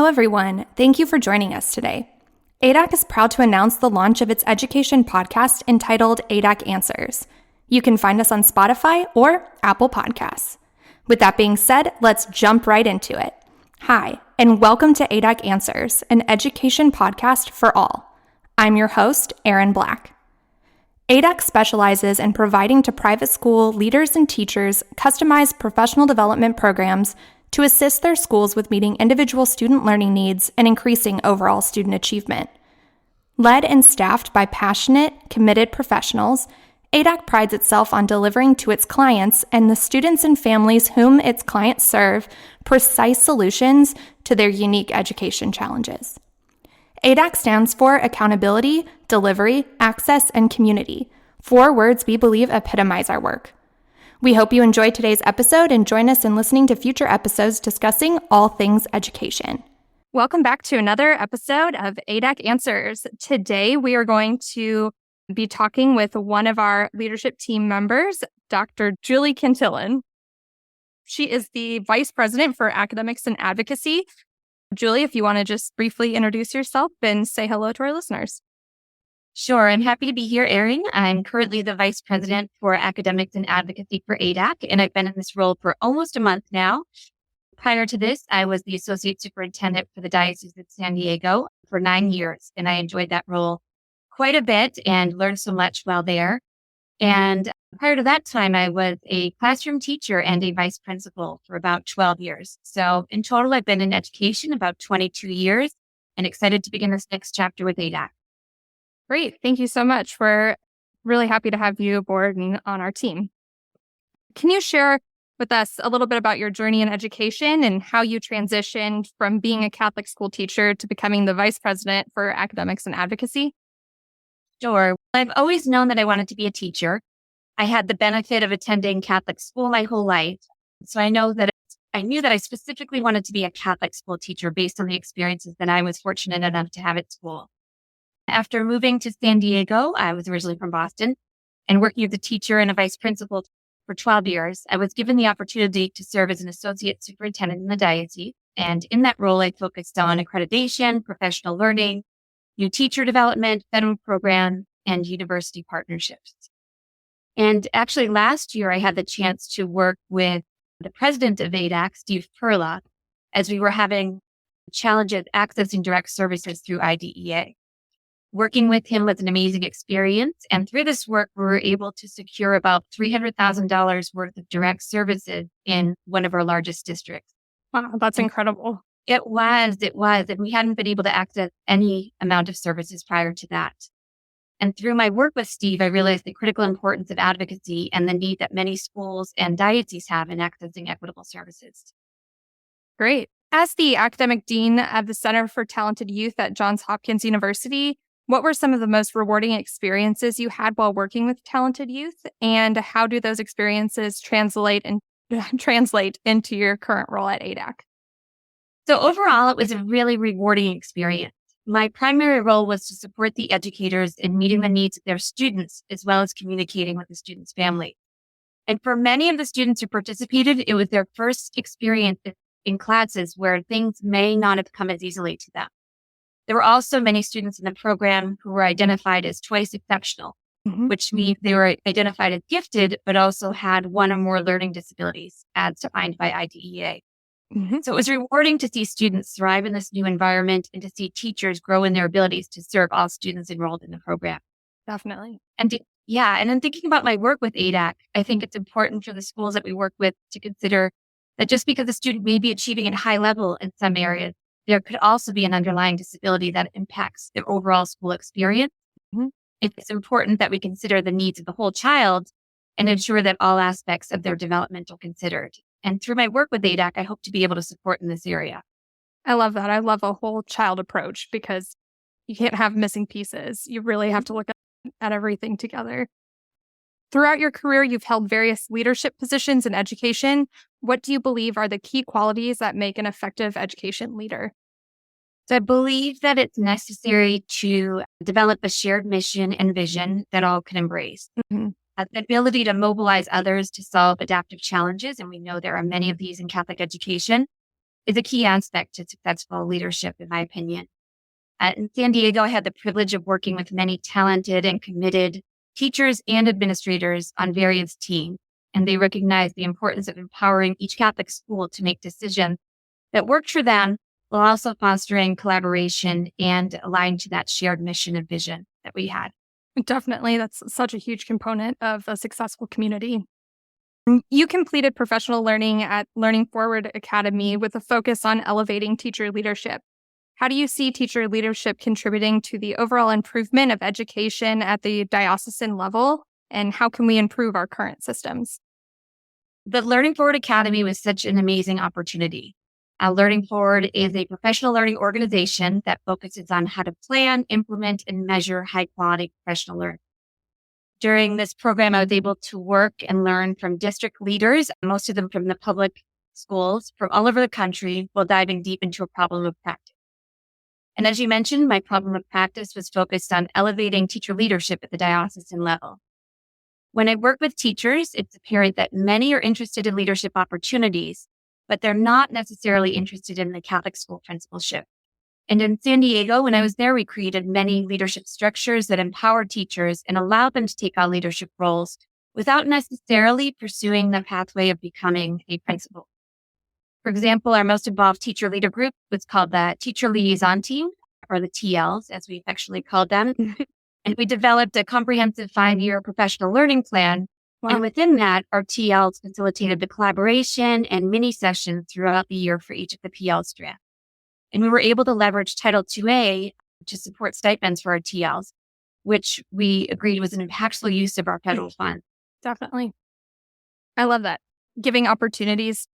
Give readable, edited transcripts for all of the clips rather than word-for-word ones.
Hello, everyone. Thank you for joining us today. ADAC is proud to announce the launch of its education podcast entitled ADAC Answers. You can find us on Spotify or Apple Podcasts. With that being said, let's jump right into it. Hi, and welcome to ADAC Answers, an education podcast for all. I'm your host, Erin Black. ADAC specializes in providing to private school leaders and teachers customized professional development programs to assist their schools with meeting individual student learning needs and increasing overall student achievement. Led and staffed by passionate, committed professionals, ADAC prides itself on delivering to its clients and the students and families whom its clients serve precise solutions to their unique education challenges. ADAC stands for Accountability, Delivery, Access, and Community, 4 words we believe epitomize our work. We hope you enjoyed today's episode and join us in listening to future episodes discussing all things education. Welcome back to another episode of ADAC Answers. Today, we are going to be talking with one of our leadership team members, Dr. Julie Cantillon. She is the Vice President for Academics and Advocacy. Julie, if you want to just briefly introduce yourself and say hello to our listeners. Sure. I'm happy to be here, Erin. I'm currently the Vice President for Academics and Advocacy for ADAC, and I've been in this role for almost a month now. Prior to this, I was the Associate Superintendent for the Diocese of San Diego for 9 years, and I enjoyed that role quite a bit and learned so much while there. And prior to that time, I was a classroom teacher and a vice principal for about 12 years. So in total, I've been in education about 22 years and excited to begin this next chapter with ADAC. Great. Thank you so much. We're really happy to have you aboard and on our team. Can you share with us a little bit about your journey in education and how you transitioned from being a Catholic school teacher to becoming the Vice President for Academics and Advocacy? Sure. I've always known that I wanted to be a teacher. I had the benefit of attending Catholic school my whole life. So I knew that I specifically wanted to be a Catholic school teacher based on the experiences that I was fortunate enough to have at school. After moving to San Diego, I was originally from Boston, and working as a teacher and a vice principal for 12 years, I was given the opportunity to serve as an associate superintendent in the diocese. And in that role, I focused on accreditation, professional learning, new teacher development, federal program, and university partnerships. And actually last year, I had the chance to work with the president of ADAC, Steve Perla, as we were having challenges accessing direct services through IDEA. Working with him was an amazing experience. And through this work, we were able to secure about $300,000 worth of direct services in one of our largest districts. Wow, that's incredible. It was. And we hadn't been able to access any amount of services prior to that. And through my work with Steve, I realized the critical importance of advocacy and the need that many schools and dioceses have in accessing equitable services. Great. As the academic dean of the Center for Talented Youth at Johns Hopkins University, what were some of the most rewarding experiences you had while working with talented youth? And how do those experiences translate into your current role at ADAC? So overall, it was a really rewarding experience. My primary role was to support the educators in meeting the needs of their students, as well as communicating with the students' family. And for many of the students who participated, it was their first experience in classes where things may not have come as easily to them. There were also many students in the program who were identified as twice exceptional, which means they were identified as gifted, but also had one or more learning disabilities as defined by IDEA. So it was rewarding to see students thrive in this new environment and to see teachers grow in their abilities to serve all students enrolled in the program. Definitely. And in thinking about my work with ADAC, I think it's important for the schools that we work with to consider that just because a student may be achieving at a high level in some areas, there could also be an underlying disability that impacts their overall school experience. It's important that we consider the needs of the whole child and ensure that all aspects of their development are considered. And through my work with ADAC, I hope to be able to support in this area. I love that. I love a whole child approach because you can't have missing pieces. You really have to look at everything together. Throughout your career, you've held various leadership positions in education. What do you believe are the key qualities that make an effective education leader? So I believe that it's necessary to develop a shared mission and vision that all can embrace. The ability to mobilize others to solve adaptive challenges, and we know there are many of these in Catholic education, is a key aspect to successful leadership, in my opinion. In San Diego, I had the privilege of working with many talented and committed teachers and administrators on various teams, and they recognize the importance of empowering each Catholic school to make decisions that worked for them, while also fostering collaboration and aligned to that shared mission and vision that we had. Definitely. That's such a huge component of a successful community. You completed professional learning at Learning Forward Academy with a focus on elevating teacher leadership. How do you see teacher leadership contributing to the overall improvement of education at the diocesan level? And how can we improve our current systems? The Learning Forward Academy was such an amazing opportunity. Learning Forward is a professional learning organization that focuses on how to plan, implement, and measure high-quality professional learning. During this program, I was able to work and learn from district leaders, most of them from the public schools from all over the country, while diving deep into a problem of practice. And as you mentioned, my problem of practice was focused on elevating teacher leadership at the diocesan level. When I work with teachers, it's apparent that many are interested in leadership opportunities, but they're not necessarily interested in the Catholic school principalship. And in San Diego, when I was there, we created many leadership structures that empower teachers and allow them to take on leadership roles without necessarily pursuing the pathway of becoming a principal. For example, our most involved teacher leader group was called the Teacher Liaison Team, or the TLs, as we affectionately called them. And we developed a comprehensive 5-year professional learning plan. Wow. And within that, our TLs facilitated the collaboration and mini sessions throughout the year for each of the PL strands. And we were able to leverage Title IIA to support stipends for our TLs, which we agreed was an impactful use of our federal funds. Definitely. I love that. Giving opportunities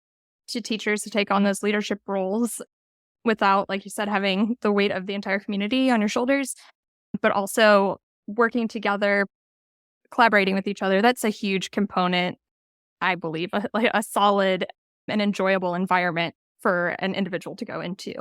to teachers to take on those leadership roles without, like you said, having the weight of the entire community on your shoulders, but also working together, collaborating with each other. That's a huge component, I believe, like a solid and enjoyable environment for an individual to go into.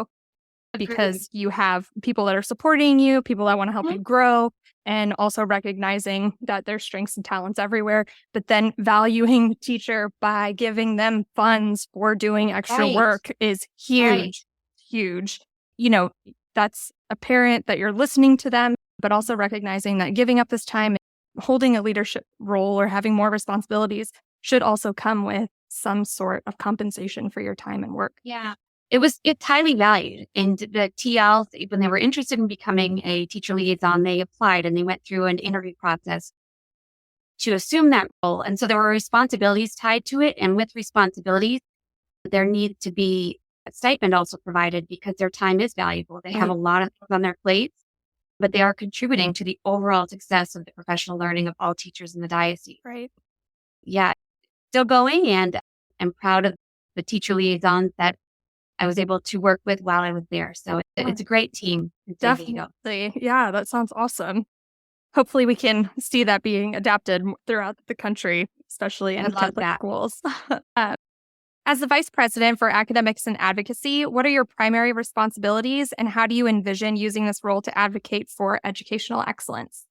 Because you have people that are supporting you, people that want to help you grow, and also recognizing that there's strengths and talents everywhere, but then valuing the teacher by giving them funds for doing extra work is huge, huge. You know, that's apparent that you're listening to them, but also recognizing that giving up this time, holding a leadership role or having more responsibilities should also come with some sort of compensation for your time and work. Yeah. It's highly valued. And the TLs, when they were interested in becoming a teacher liaison, they applied and they went through an interview process to assume that role. And so there were responsibilities tied to it. And with responsibilities, there needs to be a stipend also provided because their time is valuable. They have a lot of things on their plates, but they are contributing to the overall success of the professional learning of all teachers in the diocese. Right. Yeah, still going. And I'm proud of the teacher liaisons that I was able to work with while I was there. So it's a great team. Definitely. Yeah, that sounds awesome. Hopefully we can see that being adapted throughout the country, especially in Catholic schools. As the Vice President for Academics and Advocacy, what are your primary responsibilities and how do you envision using this role to advocate for educational excellence?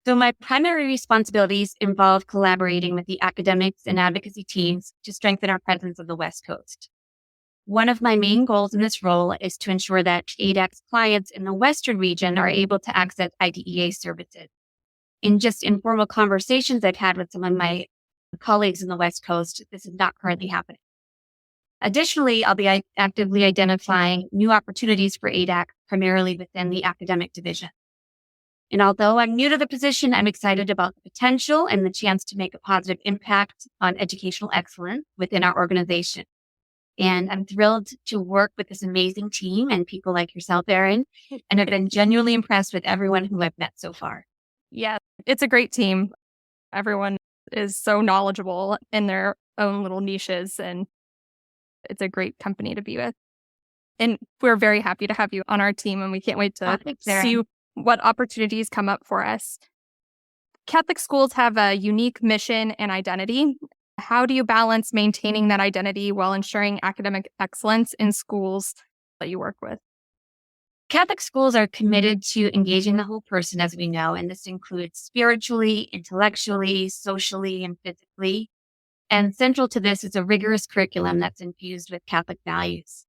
So my primary responsibilities involve collaborating with the academics and advocacy teams to strengthen our presence on the West Coast. One of my main goals in this role is to ensure that ADAC's clients in the Western region are able to access IDEA services. In just informal conversations I've had with some of my colleagues in the West Coast, this is not currently happening. Additionally, I'll be actively identifying new opportunities for ADAC, primarily within the academic division. And although I'm new to the position, I'm excited about the potential and the chance to make a positive impact on educational excellence within our organization. And I'm thrilled to work with this amazing team and people like yourself, Erin. And I've been genuinely impressed with everyone who I've met so far. Yeah, it's a great team. Everyone is so knowledgeable in their own little niches, and it's a great company to be with. And we're very happy to have you on our team, and we can't wait to see what opportunities come up for us. Catholic schools have a unique mission and identity. How do you balance maintaining that identity while ensuring academic excellence in schools that you work with? Catholic schools are committed to engaging the whole person, as we know, and this includes spiritually, intellectually, socially, and physically. And central to this is a rigorous curriculum that's infused with Catholic values.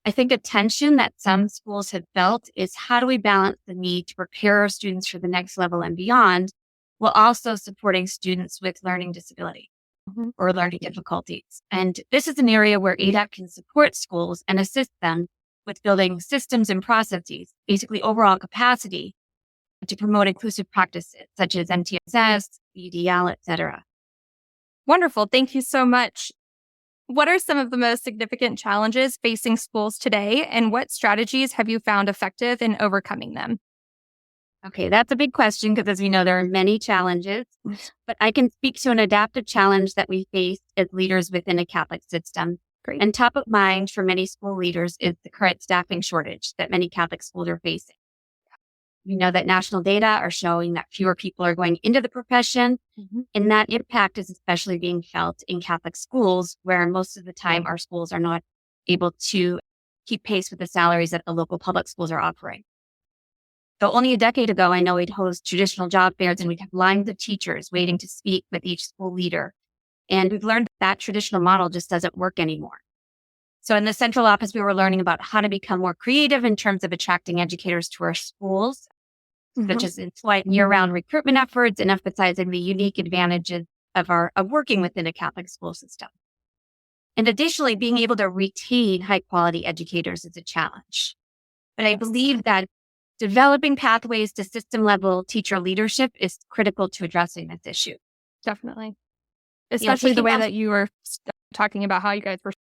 I think a tension that some schools have felt is how do we balance the need to prepare our students for the next level and beyond, while also supporting students with learning disability or learning difficulties. And this is an area where ADAC can support schools and assist them with building systems and processes, basically overall capacity to promote inclusive practices such as MTSS, BDL, etc. Wonderful. Thank you so much. What are some of the most significant challenges facing schools today, and what strategies have you found effective in overcoming them? Okay, that's a big question because, as we know, there are many challenges, but I can speak to an adaptive challenge that we face as leaders within a Catholic system. Great. And top of mind for many school leaders is the current staffing shortage that many Catholic schools are facing. We know that national data are showing that fewer people are going into the profession, and that impact is especially being felt in Catholic schools, where most of the time our schools are not able to keep pace with the salaries that the local public schools are offering. So only a decade ago, I know we'd host traditional job fairs and we'd have lines of teachers waiting to speak with each school leader. And we've learned that traditional model just doesn't work anymore. So in the central office, we were learning about how to become more creative in terms of attracting educators to our schools, such as employing year-round recruitment efforts and emphasizing the unique advantages of working within a Catholic school system. And additionally, being able to retain high-quality educators is a challenge. But I believe that developing pathways to system-level teacher leadership is critical to addressing this issue. Definitely. Especially the way that you were talking about how you guys were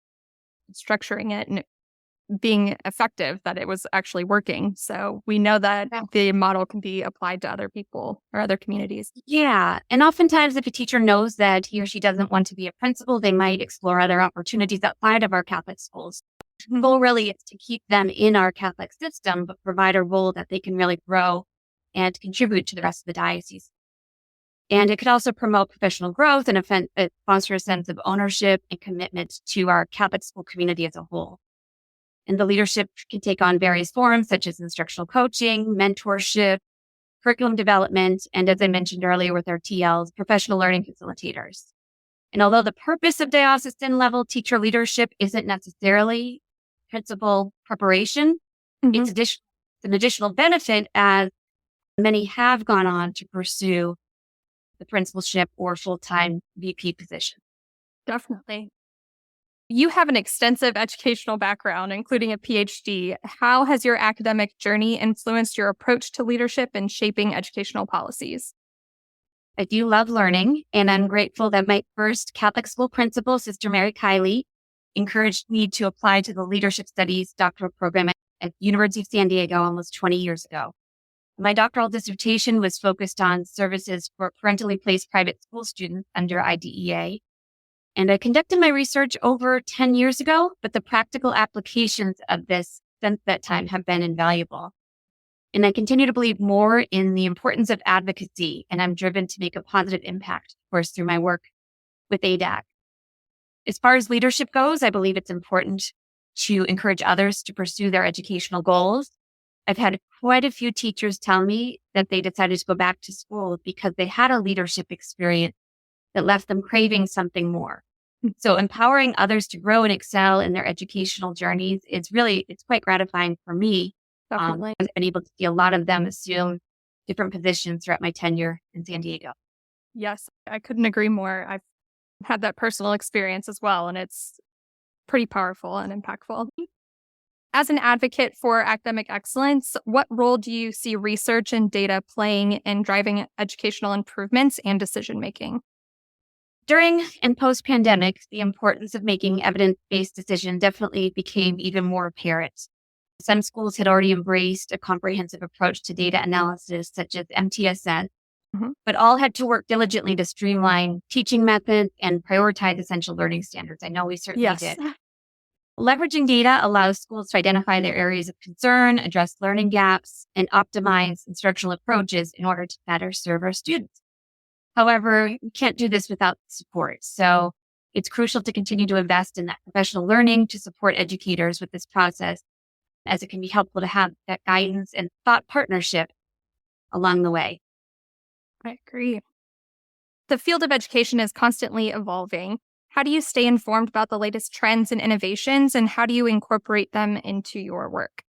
structuring it and being effective, that it was actually working. So we know that the model can be applied to other people or other communities. Yeah. And oftentimes if a teacher knows that he or she doesn't want to be a principal, they might explore other opportunities outside of our Catholic schools. The goal really is to keep them in our Catholic system, but provide a role that they can really grow and contribute to the rest of the diocese. And it could also promote professional growth and foster a sense of ownership and commitment to our Catholic school community as a whole. And the leadership can take on various forms, such as instructional coaching, mentorship, curriculum development, and as I mentioned earlier with our TLs, professional learning facilitators. And although the purpose of diocesan level teacher leadership isn't necessarily principal preparation, it's an additional benefit, as many have gone on to pursue the principalship or full-time VP position. Definitely. You have an extensive educational background, including a PhD. How has your academic journey influenced your approach to leadership and shaping educational policies? I do love learning, and I'm grateful that my first Catholic school principal, Sister Mary Kiley, encouraged me to apply to the Leadership Studies doctoral program at University of San Diego almost 20 years ago. My doctoral dissertation was focused on services for parentally placed private school students under IDEA. And I conducted my research over 10 years ago, but the practical applications of this since that time have been invaluable. And I continue to believe more in the importance of advocacy, and I'm driven to make a positive impact, of course, through my work with ADAC. As far as leadership goes, I believe it's important to encourage others to pursue their educational goals. I've had quite a few teachers tell me that they decided to go back to school because they had a leadership experience that left them craving something more. So empowering others to grow and excel in their educational journeys is it's quite gratifying for me. Definitely. I've been able to see a lot of them assume different positions throughout my tenure in San Diego. Yes, I couldn't agree more. I've had that personal experience as well, and it's pretty powerful and impactful. As an advocate for academic excellence, what role do you see research and data playing in driving educational improvements and decision-making? During and post-pandemic, the importance of making evidence-based decisions definitely became even more apparent. Some schools had already embraced a comprehensive approach to data analysis, such as MTSS, but all had to work diligently to streamline teaching methods and prioritize essential learning standards. I know we certainly did. Leveraging data allows schools to identify their areas of concern, address learning gaps, and optimize instructional approaches in order to better serve our students. However, you can't do this without support. So it's crucial to continue to invest in that professional learning to support educators with this process, as it can be helpful to have that guidance and thought partnership along the way. I agree. The field of education is constantly evolving. How do you stay informed about the latest trends and innovations, and how do you incorporate them into your work?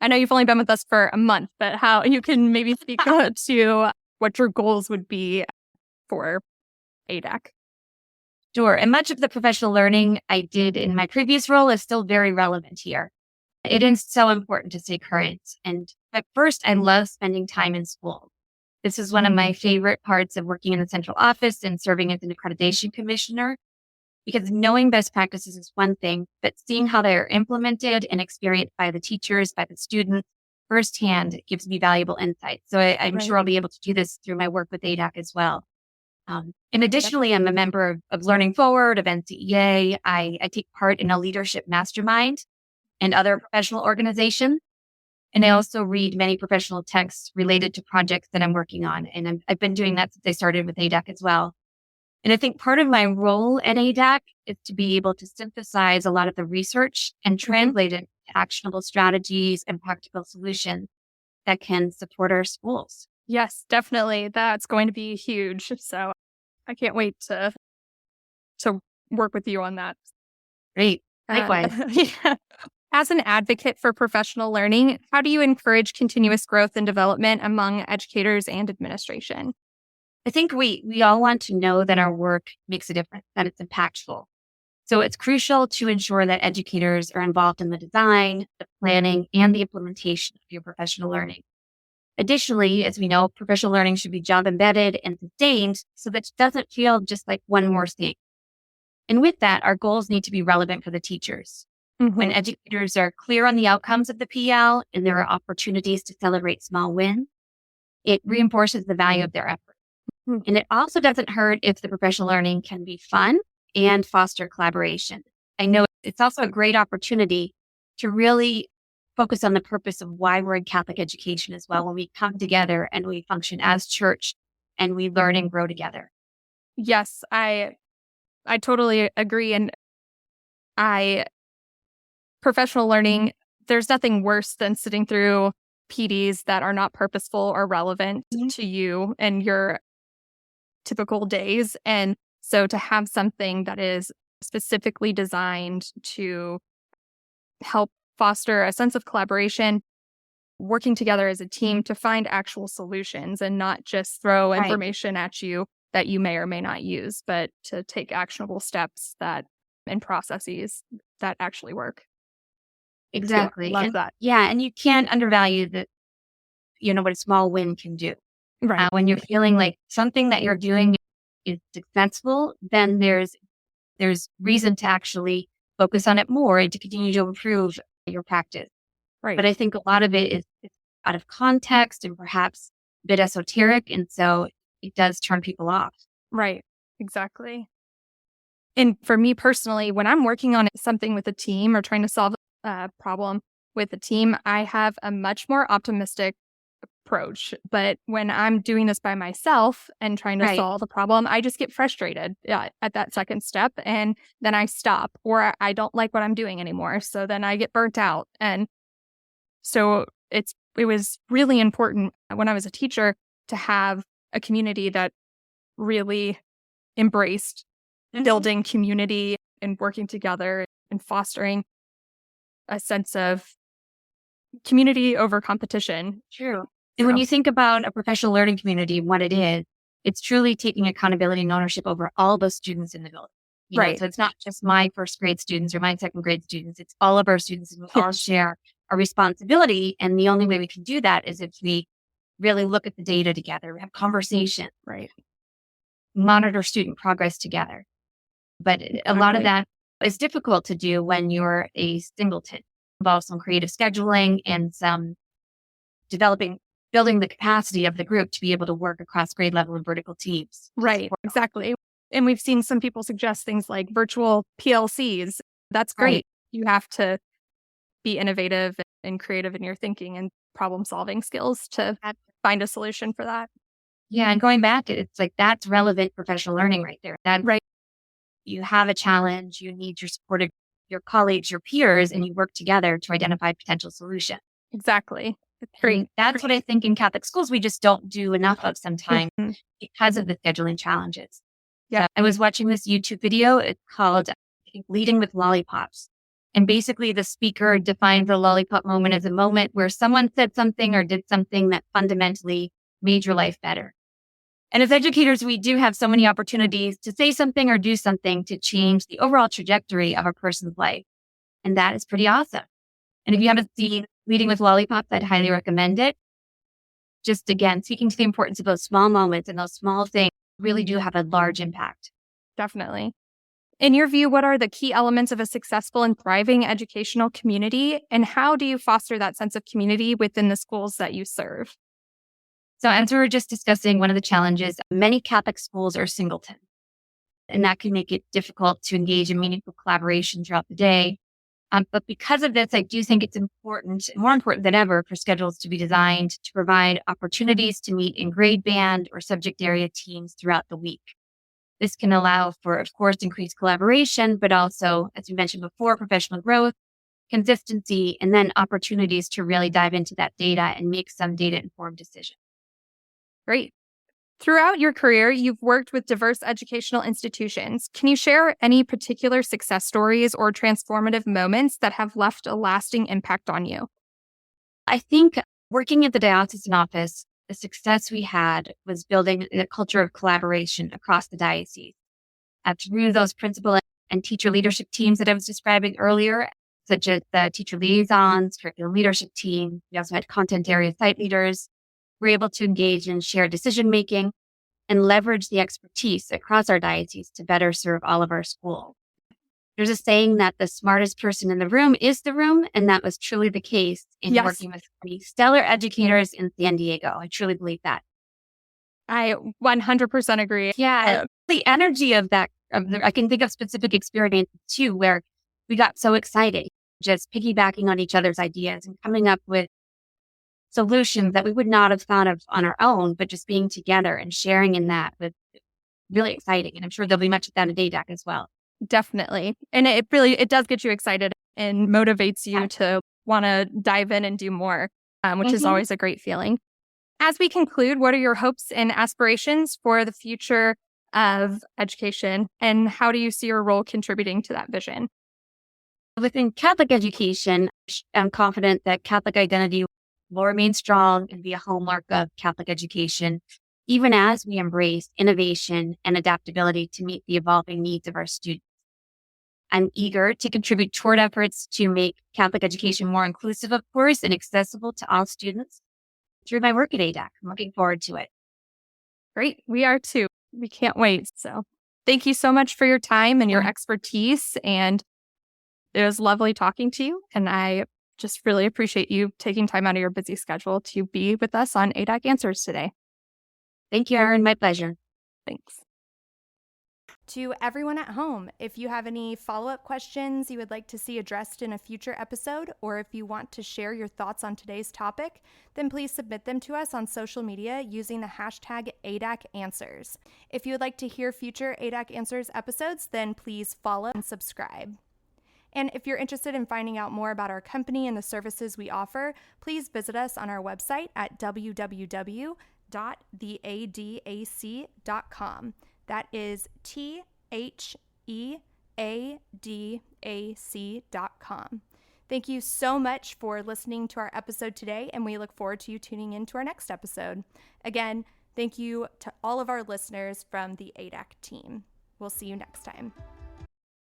I know you've only been with us for a month, but how you can maybe speak to what your goals would be for ADAC. Sure. And much of the professional learning I did in my previous role is still very relevant here. It is so important to stay current. And at first, I love spending time in school. This is one of my favorite parts of working in the central office and serving as an accreditation commissioner, because knowing best practices is one thing, but seeing how they are implemented and experienced by the teachers, by the students firsthand gives me valuable insights. So I'm sure I'll be able to do this through my work with ADAC as well. And additionally, I'm a member of Learning Forward, of NCEA. I take part in a leadership mastermind and other professional organizations. And I also read many professional texts related to projects that I'm working on. And I've been doing that since I started with ADAC as well. And I think part of my role at ADAC is to be able to synthesize a lot of the research and translate it to actionable strategies and practical solutions that can support our schools. Yes, definitely. That's going to be huge. So I can't wait to work with you on that. Great. Likewise. Yeah. As an advocate for professional learning, how do you encourage continuous growth and development among educators and administration? I think we all want to know that our work makes a difference, that it's impactful. So it's crucial to ensure that educators are involved in the design, the planning, and the implementation of your professional learning. Additionally, as we know, professional learning should be job embedded and sustained so that it doesn't feel just like one more thing. And with that, our goals need to be relevant for the teachers. When educators are clear on the outcomes of the PL and there are opportunities to celebrate small wins, it reinforces the value of their effort. And it also doesn't hurt if the professional learning can be fun and foster collaboration. I know it's also a great opportunity to really focus on the purpose of why we're in Catholic education as well, when we come together and we function as church and we learn and grow together. Yes, I totally agree. And professional learning, there's nothing worse than sitting through PDs that are not purposeful or relevant to you and your typical days. And so to have something that is specifically designed to help foster a sense of collaboration, working together as a team to find actual solutions and not just throw information at you that you may or may not use, but to take actionable steps and processes that actually work. Exactly. Love that. Yeah. And you can't undervalue what a small win can do. Right. When you're feeling like something that you're doing is successful, then there's reason to actually focus on it more and to continue to improve your practice. Right. But I think a lot of it is out of context and perhaps a bit esoteric. And so it does turn people off. Right. Exactly. And for me personally, when I'm working on something with a team or trying to solve a problem with a team, I have a much more optimistic approach. But when I'm doing this by myself and trying to solve a problem, I just get frustrated at that second step. And then I stop, or I don't like what I'm doing anymore. So then I get burnt out. And so it was really important when I was a teacher to have a community that really embraced building community and working together and fostering a sense of community over competition. True. And when you think about a professional learning community and what it is, it's truly taking accountability and ownership over all those students in the building. Right. So it's not just my first grade students or my second grade students. It's all of our students, and we all share a responsibility. And the only way we can do that is if we really look at the data together, we have conversation, monitor student progress together. But a lot of that is difficult to do when you're a singleton. It involves some creative scheduling and some building the capacity of the group to be able to work across grade level and vertical teams. Right, exactly. And we've seen some people suggest things like virtual PLCs. That's great. You have to be innovative and creative in your thinking and problem solving skills to find a solution for that. Yeah, and going back, it's like that's relevant professional learning right there. You have a challenge, you need your support of your colleagues, your peers, and you work together to identify potential solutions. Exactly. Great. That's what I think in Catholic schools we just don't do enough of sometimes because of the scheduling challenges. Yeah. I was watching this YouTube video. It's called Leading with Lollipops. And basically the speaker defined the lollipop moment as a moment where someone said something or did something that fundamentally made your life better. And as educators, we do have so many opportunities to say something or do something to change the overall trajectory of a person's life. And that is pretty awesome. And if you haven't seen Leading with Lollipops, I'd highly recommend it. Just again, speaking to the importance of those small moments and those small things really do have a large impact. Definitely. In your view, what are the key elements of a successful and thriving educational community, and how do you foster that sense of community within the schools that you serve? So as we were just discussing, one of the challenges, many Catholic schools are singleton, and that can make it difficult to engage in meaningful collaboration throughout the day. But because of this, I do think it's important, more important than ever, for schedules to be designed to provide opportunities to meet in grade band or subject area teams throughout the week. This can allow for, of course, increased collaboration, but also, as we mentioned before, professional growth, consistency, and then opportunities to really dive into that data and make some data-informed decisions. Great. Throughout your career, you've worked with diverse educational institutions. Can you share any particular success stories or transformative moments that have left a lasting impact on you? I think working at the diocesan office, the success we had was building a culture of collaboration across the diocese. Through those principal and teacher leadership teams that I was describing earlier, such as the teacher liaisons, curriculum leadership team. We also had content area site leaders. We're able to engage in shared decision-making and leverage the expertise across our diocese to better serve all of our schools. There's a saying that the smartest person in the room is the room, and that was truly the case in working with the stellar educators in San Diego. I truly believe that. I 100% agree. Yeah, the energy of that, I can think of specific experiences too, where we got so excited, just piggybacking on each other's ideas and coming up with solutions that we would not have thought of on our own, but just being together and sharing in that was really exciting. And I'm sure there'll be much of that at ADAC as well. Definitely. And it does get you excited and motivates you to want to dive in and do more, which is always a great feeling. As we conclude, what are your hopes and aspirations for the future of education, and how do you see your role contributing to that vision? Within Catholic education, I'm confident that Catholic identity will remain strong and be a hallmark of Catholic education, even as we embrace innovation and adaptability to meet the evolving needs of our students. I'm eager to contribute toward efforts to make Catholic education more inclusive, of course, and accessible to all students through my work at ADAC. I'm looking forward to it. Great. We are too. We can't wait. So thank you so much for your time and your expertise. And it was lovely talking to you. And I just really appreciate you taking time out of your busy schedule to be with us on ADAC Answers today. Thank you, Erin. My pleasure. Thanks. To everyone at home, if you have any follow-up questions you would like to see addressed in a future episode, or if you want to share your thoughts on today's topic, then please submit them to us on social media using the hashtag ADAC Answers. If you would like to hear future ADAC Answers episodes, then please follow and subscribe. And if you're interested in finding out more about our company and the services we offer, please visit us on our website at www.theadac.com. That is THEADAC.com. Thank you so much for listening to our episode today, and we look forward to you tuning in to our next episode. Again, thank you to all of our listeners from the ADAC team. We'll see you next time.